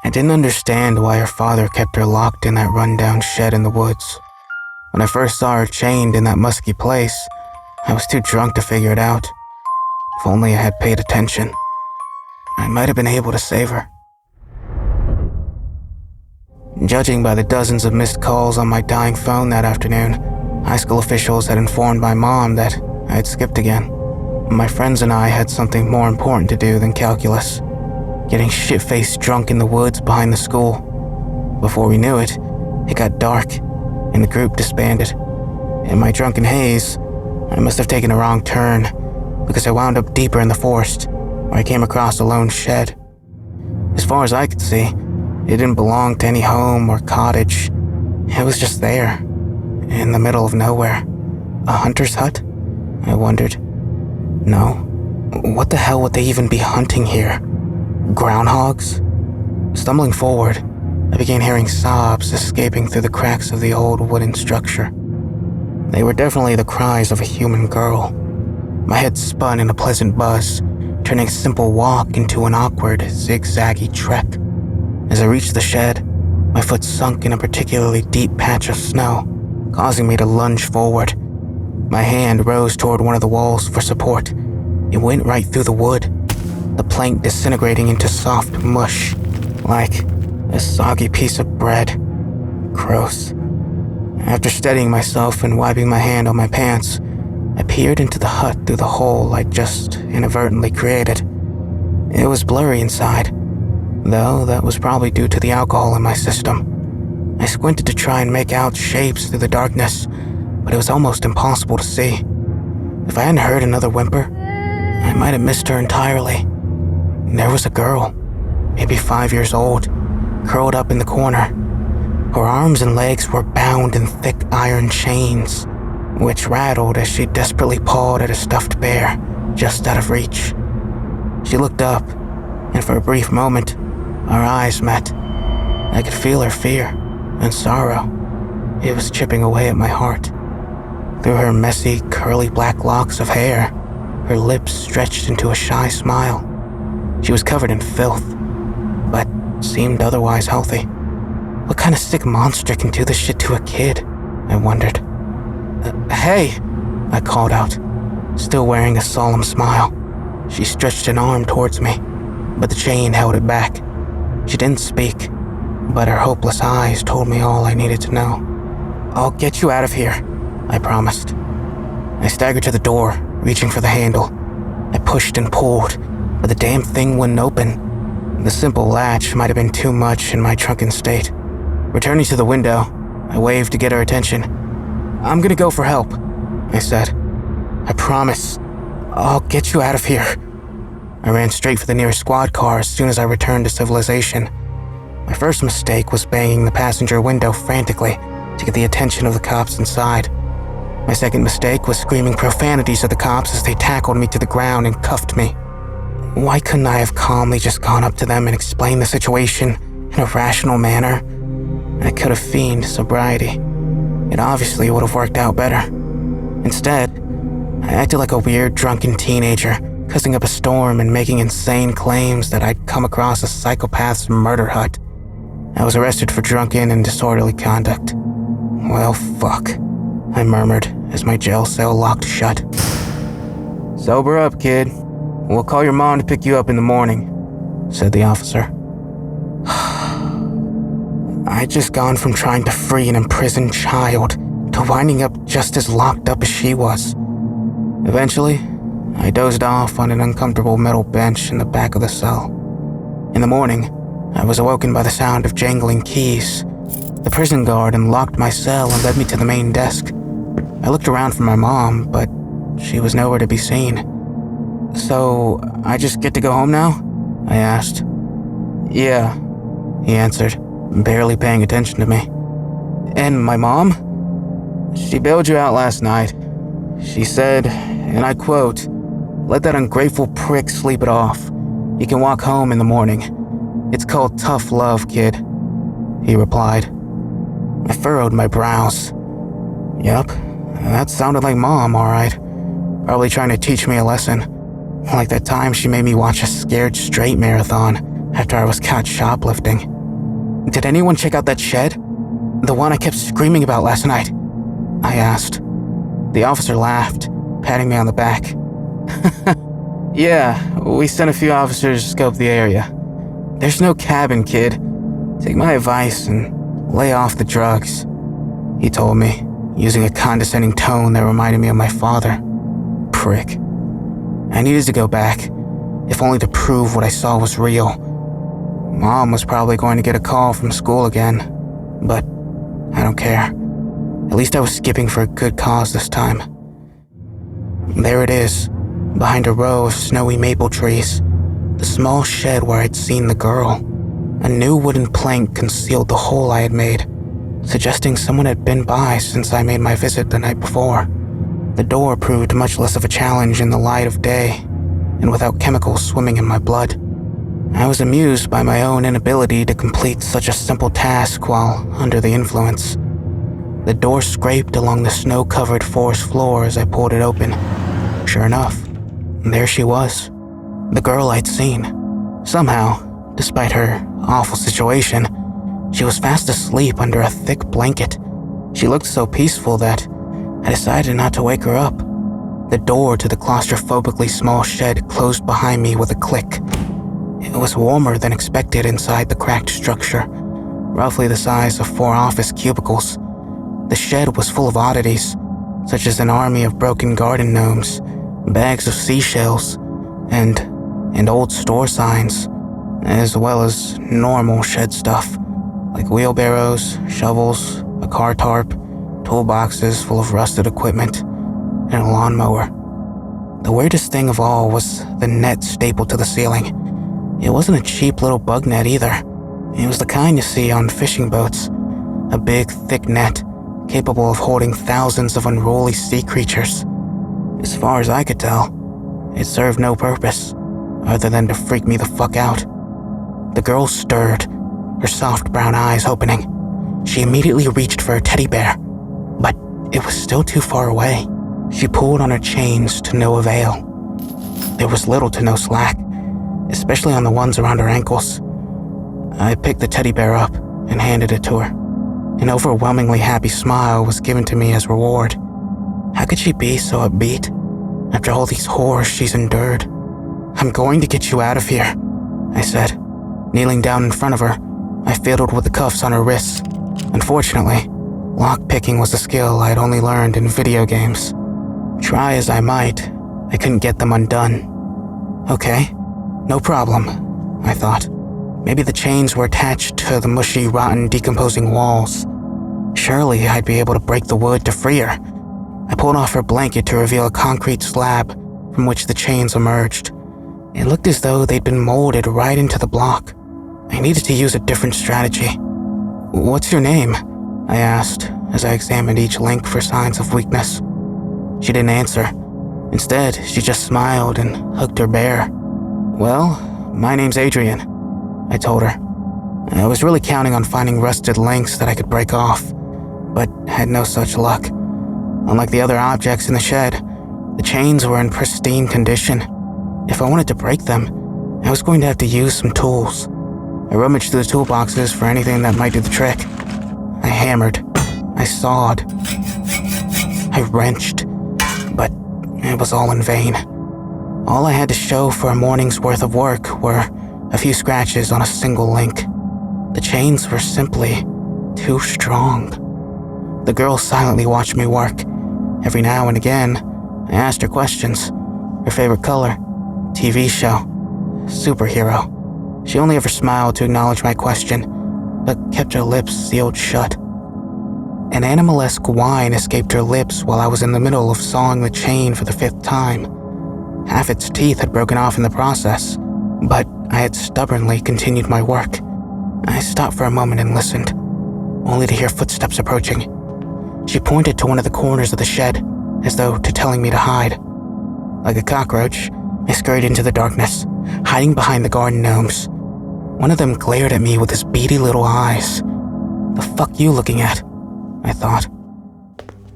I didn't understand why her father kept her locked in that rundown shed in the woods. When I first saw her chained in that musky place, I was too drunk to figure it out. If only I had paid attention, I might have been able to save her. Judging by the dozens of missed calls on my dying phone that afternoon, high school officials had informed my mom that I had skipped again. My friends and I had something more important to do than calculus, getting shit-faced drunk in the woods behind the school. Before we knew it, it got dark, and the group disbanded. In my drunken haze, I must have taken a wrong turn, because I wound up deeper in the forest, where I came across a lone shed. As far as I could see, it didn't belong to any home or cottage. It was just there, in the middle of nowhere. A hunter's hut? I wondered. No. What the hell would they even be hunting here? Groundhogs? Stumbling forward, I began hearing sobs escaping through the cracks of the old wooden structure. They were definitely the cries of a human girl. My head spun in a pleasant buzz, turning a simple walk into an awkward, zigzaggy trek. As I reached the shed, my foot sunk in a particularly deep patch of snow, causing me to lunge forward. My hand rose toward one of the walls for support. It went right through the wood, the plank disintegrating into soft mush, like a soggy piece of bread. Gross. After steadying myself and wiping my hand on my pants, I peered into the hut through the hole I'd just inadvertently created. It was blurry inside, though that was probably due to the alcohol in my system. I squinted to try and make out shapes through the darkness, but it was almost impossible to see. If I hadn't heard another whimper, I might have missed her entirely. There was a girl, maybe 5 years old, curled up in the corner. Her arms and legs were bound in thick iron chains, which rattled as she desperately pawed at a stuffed bear just out of reach. She looked up, and for a brief moment, our eyes met. I could feel her fear and sorrow. It was chipping away at my heart. Through her messy, curly black locks of hair, her lips stretched into a shy smile. She was covered in filth, but seemed otherwise healthy. What kind of sick monster can do this shit to a kid? I wondered. Hey, I called out, still wearing a solemn smile. She stretched an arm towards me, but the chain held it back. She didn't speak, but her hopeless eyes told me all I needed to know. I'll get you out of here, I promised. I staggered to the door, reaching for the handle. I pushed and pulled, but the damn thing wouldn't open. The simple latch might have been too much in my drunken state. Returning to the window, I waved to get her attention. I'm gonna go for help, I said. I promise. I'll get you out of here. I ran straight for the nearest squad car as soon as I returned to civilization. My first mistake was banging the passenger window frantically to get the attention of the cops inside. My second mistake was screaming profanities at the cops as they tackled me to the ground and cuffed me. Why couldn't I have calmly just gone up to them and explained the situation in a rational manner? I could have feigned sobriety. It obviously would have worked out better. Instead, I acted like a weird drunken teenager, cussing up a storm and making insane claims that I'd come across a psychopath's murder hut. I was arrested for drunken and disorderly conduct. Well, fuck, I murmured as my jail cell locked shut. Sober up, kid. We'll call your mom to pick you up in the morning, said the officer. I'd just gone from trying to free an imprisoned child to winding up just as locked up as she was. Eventually, I dozed off on an uncomfortable metal bench in the back of the cell. In the morning, I was awoken by the sound of jangling keys. The prison guard unlocked my cell and led me to the main desk. I looked around for my mom, but she was nowhere to be seen. So, I just get to go home now? I asked. Yeah, he answered, barely paying attention to me. And my mom? She bailed you out last night. She said, and I quote, "Let that ungrateful prick sleep it off. He can walk home in the morning. It's called tough love, kid," he replied. I furrowed my brows. Yep, that sounded like Mom, all right. Probably trying to teach me a lesson. Like that time she made me watch a Scared Straight marathon after I was caught shoplifting. "Did anyone check out that shed? The one I kept screaming about last night?" I asked. The officer laughed, patting me on the back. "Yeah, we sent a few officers to scope the area. There's no cabin, kid. Take my advice and lay off the drugs," he told me, using a condescending tone that reminded me of my father. Prick. I needed to go back, if only to prove what I saw was real. Mom was probably going to get a call from school again, but I don't care. At least I was skipping for a good cause this time. There it is, behind a row of snowy maple trees, the small shed where I'd seen the girl. A new wooden plank concealed the hole I had made, suggesting someone had been by since I made my visit the night before. The door proved much less of a challenge in the light of day, and without chemicals swimming in my blood. I was amused by my own inability to complete such a simple task while under the influence. The door scraped along the snow-covered forest floor as I pulled it open. Sure enough, there she was, the girl I'd seen. Somehow, despite her awful situation, she was fast asleep under a thick blanket. She looked so peaceful that I decided not to wake her up. The door to the claustrophobically small shed closed behind me with a click. It was warmer than expected inside the cracked structure, roughly the size of 4 office cubicles. The shed was full of oddities, such as an army of broken garden gnomes, bags of seashells, and old store signs, as well as normal shed stuff, like wheelbarrows, shovels, a car tarp, toolboxes full of rusted equipment, and a lawnmower. The weirdest thing of all was the net stapled to the ceiling. It wasn't a cheap little bug net either. It was the kind you see on fishing boats, a big, thick net capable of holding thousands of unruly sea creatures. As far as I could tell, it served no purpose other than to freak me the fuck out. The girl stirred, her soft brown eyes opening. She immediately reached for her teddy bear, but it was still too far away. She pulled on her chains to no avail. There was little to no slack, especially on the ones around her ankles. I picked the teddy bear up and handed it to her. An overwhelmingly happy smile was given to me as reward. How could she be so upbeat after all these horrors she's endured? "I'm going to get you out of here," I said. Kneeling down in front of her, I fiddled with the cuffs on her wrists. Unfortunately, lock-picking was a skill I'd only learned in video games. Try as I might, I couldn't get them undone. Okay, no problem, I thought. Maybe the chains were attached to the mushy, rotten, decomposing walls. Surely I'd be able to break the wood to free her. I pulled off her blanket to reveal a concrete slab from which the chains emerged. It looked as though they'd been molded right into the block. I needed to use a different strategy. "What's your name?" I asked as I examined each link for signs of weakness. She didn't answer. Instead, she just smiled and hugged her bear. "Well, my name's Adrian," I told her. I was really counting on finding rusted links that I could break off, but had no such luck. Unlike the other objects in the shed, the chains were in pristine condition. If I wanted to break them, I was going to have to use some tools. I rummaged through the toolboxes for anything that might do the trick. I hammered. I sawed. I wrenched. But it was all in vain. All I had to show for a morning's worth of work were a few scratches on a single link. The chains were simply too strong. The girl silently watched me work. Every now and again, I asked her questions. Her favorite color, TV show, superhero. She only ever smiled to acknowledge my question, but kept her lips sealed shut. An animalesque whine escaped her lips while I was in the middle of sawing the chain for the 5th time. Half its teeth had broken off in the process, but I had stubbornly continued my work. I stopped for a moment and listened, only to hear footsteps approaching. She pointed to one of the corners of the shed, as though telling me to hide. Like a cockroach, I scurried into the darkness, hiding behind the garden gnomes. One of them glared at me with his beady little eyes. "The fuck you looking at?" I thought.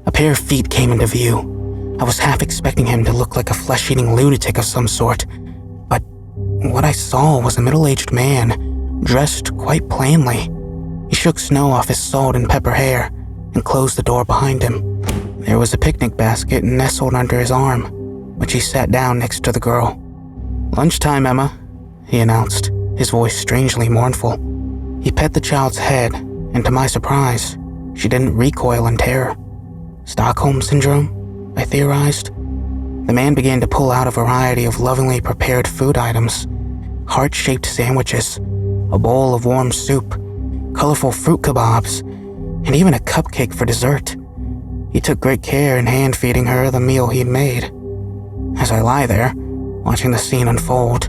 A pair of feet came into view. I was half expecting him to look like a flesh-eating lunatic of some sort, but What I saw was a middle-aged man, dressed quite plainly. He shook snow off his salt and pepper hair and closed the door behind him. There was a picnic basket nestled under his arm, which he sat down next to the girl. "Lunchtime, Emma," he announced, his voice strangely mournful. He pet the child's head, and to my surprise, she didn't recoil in terror. Stockholm Syndrome? I theorized. The man began to pull out a variety of lovingly prepared food items, heart-shaped sandwiches, a bowl of warm soup, colorful fruit kebabs, and even a cupcake for dessert. He took great care in hand-feeding her the meal he'd made. As I lie there, watching the scene unfold,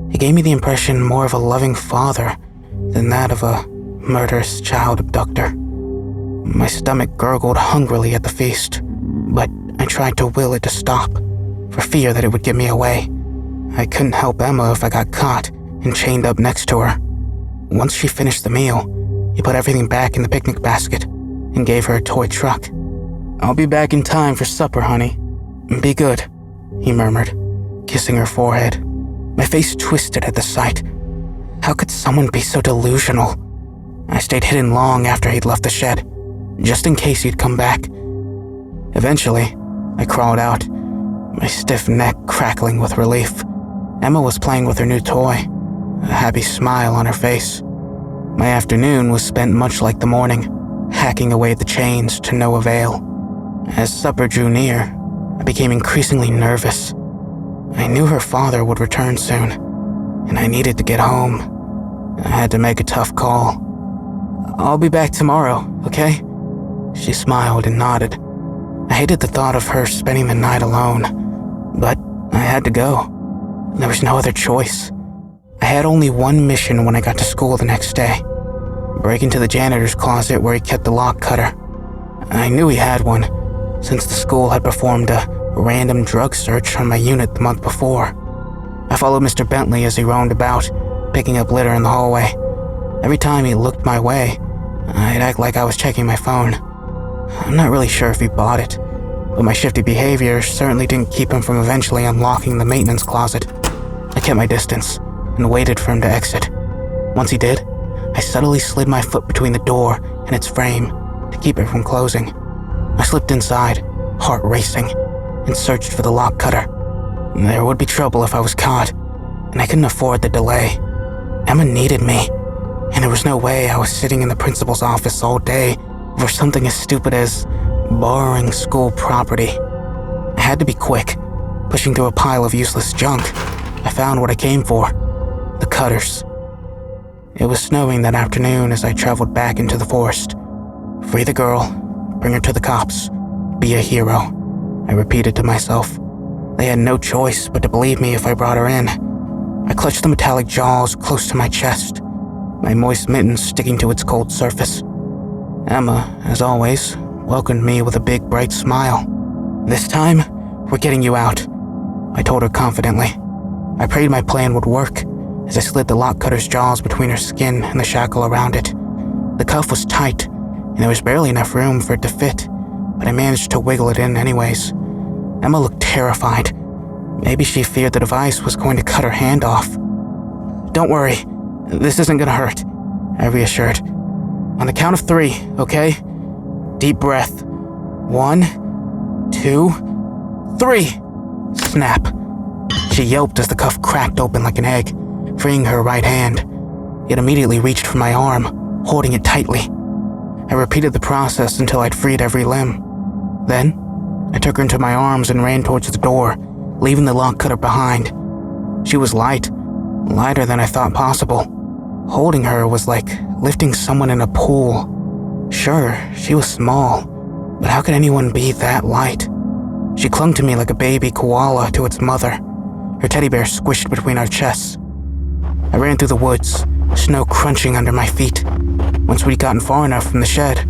he gave me the impression more of a loving father than that of a murderous child abductor. My stomach gurgled hungrily at the feast, but I tried to will it to stop, for fear that it would give me away. I couldn't help Emma if I got caught and chained up next to her. Once she finished the meal, he put everything back in the picnic basket and gave her a toy truck. "I'll be back in time for supper, honey. Be good," he murmured, kissing her forehead. My face twisted at the sight. How could someone be so delusional? I stayed hidden long after he'd left the shed, just in case he'd come back. Eventually, I crawled out, my stiff neck crackling with relief. Emma was playing with her new toy, a happy smile on her face. My afternoon was spent much like the morning, hacking away at the chains to no avail. As supper drew near, I became increasingly nervous. I knew her father would return soon, and I needed to get home. I had to make a tough call. "I'll be back tomorrow, okay?" She smiled and nodded. I hated the thought of her spending the night alone, but I had to go. There was no other choice. I had only one mission when I got to school the next day: break into the janitor's closet where he kept the lock cutter. I knew he had one, since the school had performed a random drug search on my unit the month before. I followed Mr. Bentley as he roamed about, picking up litter in the hallway. Every time he looked my way, I'd act like I was checking my phone. I'm not really sure if he bought it, but my shifty behavior certainly didn't keep him from eventually unlocking the maintenance closet. I kept my distance and waited for him to exit. Once he did, I subtly slid my foot between the door and its frame to keep it from closing. I slipped inside, heart racing, and searched for the lock cutter. There would be trouble if I was caught, and I couldn't afford the delay. Emma needed me, and there was no way I was sitting in the principal's office all day for something as stupid as borrowing school property. I had to be quick. Pushing through a pile of useless junk, I found what I came for: the cutters. It was snowing that afternoon as I traveled back into the forest. Free the girl, bring her to the cops, be a hero, I repeated to myself. They had no choice but to believe me if I brought her in. I clutched the metallic jaws close to my chest, my moist mittens sticking to its cold surface. Emma, as always, welcomed me with a big, bright smile. "This time, we're getting you out," I told her confidently. I prayed my plan would work as I slid the lock cutter's jaws between her skin and the shackle around it. The cuff was tight, and there was barely enough room for it to fit, but I managed to wiggle it in anyways. Emma looked terrified. Maybe she feared the device was going to cut her hand off. "Don't worry, this isn't gonna hurt," I reassured. "On the count of 3, okay? Deep breath. 1, 2, 3. Snap. She yelped as the cuff cracked open like an egg, freeing her right hand. It immediately reached for my arm, holding it tightly. I repeated the process until I'd freed every limb. Then, I took her into my arms and ran towards the door, leaving the lock cutter behind. She was light, lighter than I thought possible. Holding her was like lifting someone in a pool. Sure, she was small, but how could anyone be that light? She clung to me like a baby koala to its mother, her teddy bear squished between our chests. I ran through the woods, snow crunching under my feet. Once we'd gotten far enough from the shed,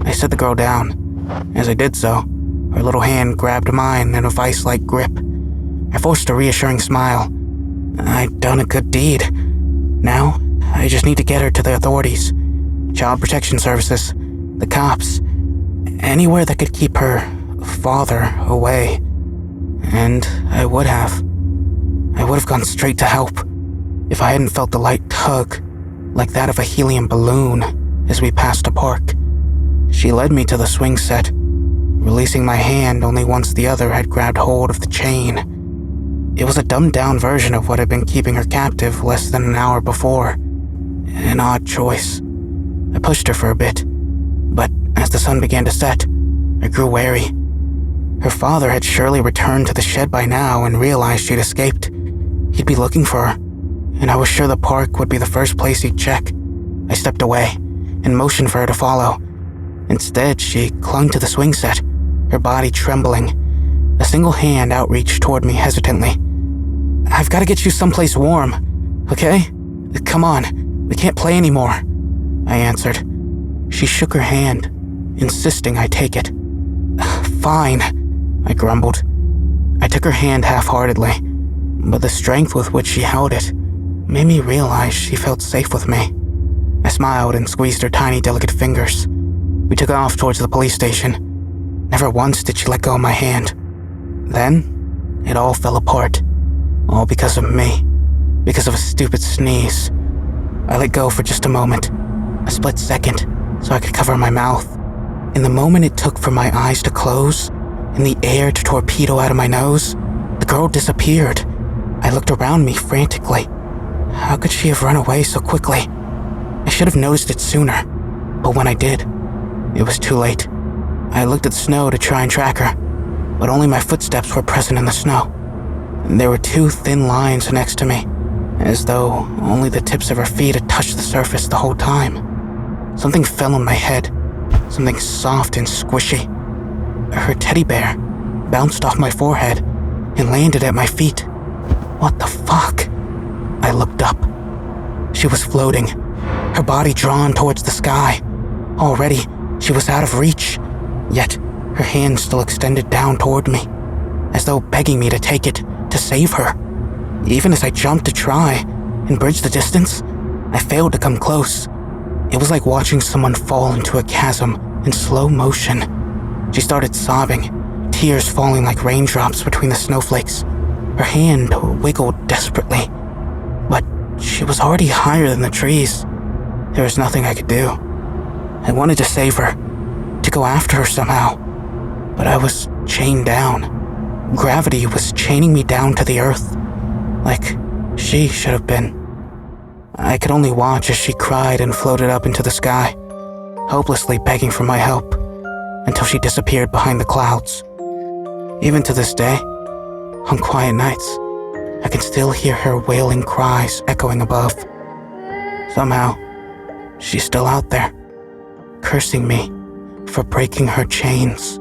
I set the girl down. As I did so, her little hand grabbed mine in a vice-like grip. I forced a reassuring smile. I'd done a good deed. Now, I just need to get her to the authorities. Child Protection Services, the cops, anywhere that could keep her father away. And I would have. I would have gone straight to help. if I hadn't felt the light tug, like that of a helium balloon, as we passed a park. She led me to the swing set, releasing my hand only once the other had grabbed hold of the chain. It was a dumbed-down version of what had been keeping her captive less than an hour before. An odd choice. I pushed her for a bit, but as the sun began to set, I grew wary. Her father had surely returned to the shed by now and realized she'd escaped. He'd be looking for her, and I was sure the park would be the first place he'd check. I stepped away and motioned for her to follow. Instead, she clung to the swing set, her body trembling, a single hand outreached toward me hesitantly. "I've got to get you someplace warm, okay? Come on, we can't play anymore," I answered. She shook her hand, insisting I take it. "Fine," I grumbled. I took her hand half-heartedly, but the strength with which she held it made me realize she felt safe with me. I smiled and squeezed her tiny, delicate fingers. We took off towards the police station. Never once did she let go of my hand. Then, it all fell apart. All because of me. Because of a stupid sneeze. I let go for just a moment. A split second, so I could cover my mouth. In the moment it took for my eyes to close, and the air to torpedo out of my nose, the girl disappeared. I looked around me frantically. How could she have run away so quickly? I should have noticed it sooner, but when I did, it was too late. I looked at the snow to try and track her, but only my footsteps were present in the snow. There were two thin lines next to me, as though only the tips of her feet had touched the surface the whole time. Something fell on my head, something soft and squishy. Her teddy bear bounced off my forehead and landed at my feet. What the fuck? I looked up. She was floating, her body drawn towards the sky. Already, she was out of reach, yet her hand still extended down toward me, as though begging me to take it, to save her. Even as I jumped to try and bridge the distance, I failed to come close. It was like watching someone fall into a chasm in slow motion. She started sobbing, tears falling like raindrops between the snowflakes. Her hand wiggled desperately, but she was already higher than the trees. There was nothing I could do. I wanted to save her, to go after her somehow, but I was chained down. Gravity was chaining me down to the earth, like she should have been. I could only watch as she cried and floated up into the sky, hopelessly begging for my help, until she disappeared behind the clouds. Even to this day, on quiet nights, I can still hear her wailing cries echoing above. Somehow, she's still out there, cursing me for breaking her chains.